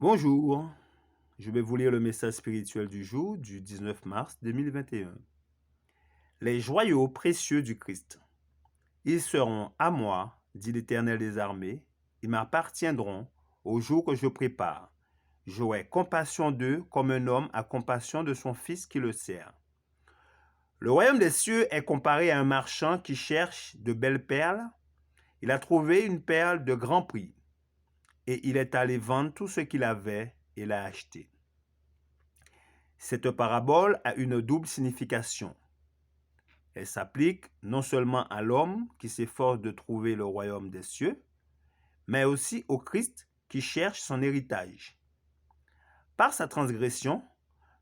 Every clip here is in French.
Bonjour, je vais vous lire le message spirituel du jour du 19 mars 2021. Les joyaux précieux du Christ. Ils seront à moi, dit l'Éternel des armées, ils m'appartiendront au jour que je prépare. J'aurai compassion d'eux comme un homme a compassion de son fils qui le sert. Le royaume des cieux est comparé à un marchand qui cherche de belles perles. Il a trouvé une perle de grand prix et il est allé vendre tout ce qu'il avait et l'a acheté. Cette parabole a une double signification. Elle s'applique non seulement à l'homme qui s'efforce de trouver le royaume des cieux, mais aussi au Christ qui cherche son héritage. Par sa transgression,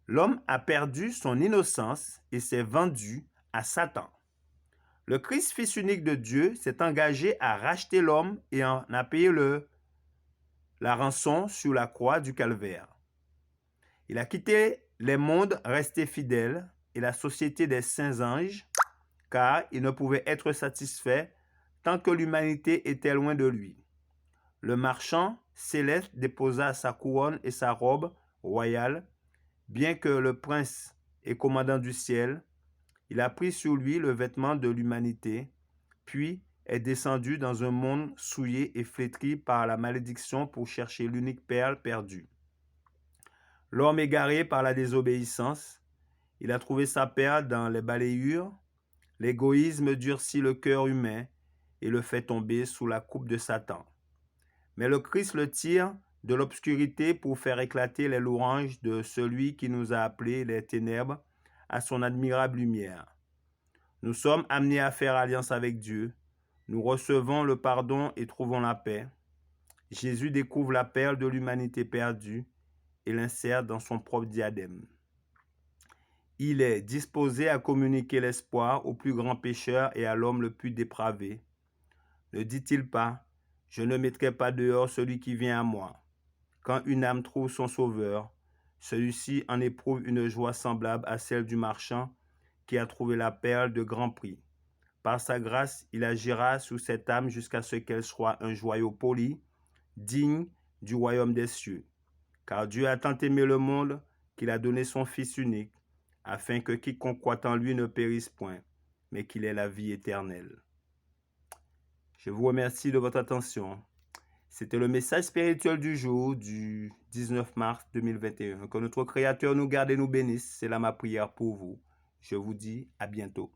l'homme a perdu son innocence et s'est vendu à Satan. Le Christ, fils unique de Dieu, s'est engagé à racheter l'homme et en a payé la rançon sur la croix du calvaire. Il a quitté les mondes restés fidèles et la société des saints anges, car il ne pouvait être satisfait tant que l'humanité était loin de lui. Le marchand céleste déposa sa couronne et sa robe royale, bien que le prince et commandant du ciel, il a pris sur lui le vêtement de l'humanité, puis est descendu dans un monde souillé et flétri par la malédiction pour chercher l'unique perle perdue. L'homme égaré par la désobéissance, il a trouvé sa perle dans les balayures. L'égoïsme durcit le cœur humain et le fait tomber sous la coupe de Satan. Mais le Christ le tire de l'obscurité pour faire éclater les louanges de celui qui nous a appelés des ténèbres à son admirable lumière. Nous sommes amenés à faire alliance avec Dieu. Nous recevons le pardon et trouvons la paix. Jésus découvre la perle de l'humanité perdue et l'insère dans son propre diadème. Il est disposé à communiquer l'espoir au plus grand pécheur et à l'homme le plus dépravé. Ne dit-il pas, « Je ne mettrai pas dehors celui qui vient à moi ». Quand une âme trouve son sauveur, celui-ci en éprouve une joie semblable à celle du marchand qui a trouvé la perle de grand prix. Par sa grâce, il agira sur cette âme jusqu'à ce qu'elle soit un joyau poli, digne du royaume des cieux. Car Dieu a tant aimé le monde qu'il a donné son Fils unique, afin que quiconque croit en lui ne périsse point, mais qu'il ait la vie éternelle. Je vous remercie de votre attention. C'était le message spirituel du jour du 19 mars 2021. Que notre Créateur nous garde et nous bénisse. C'est là ma prière pour vous. Je vous dis à bientôt.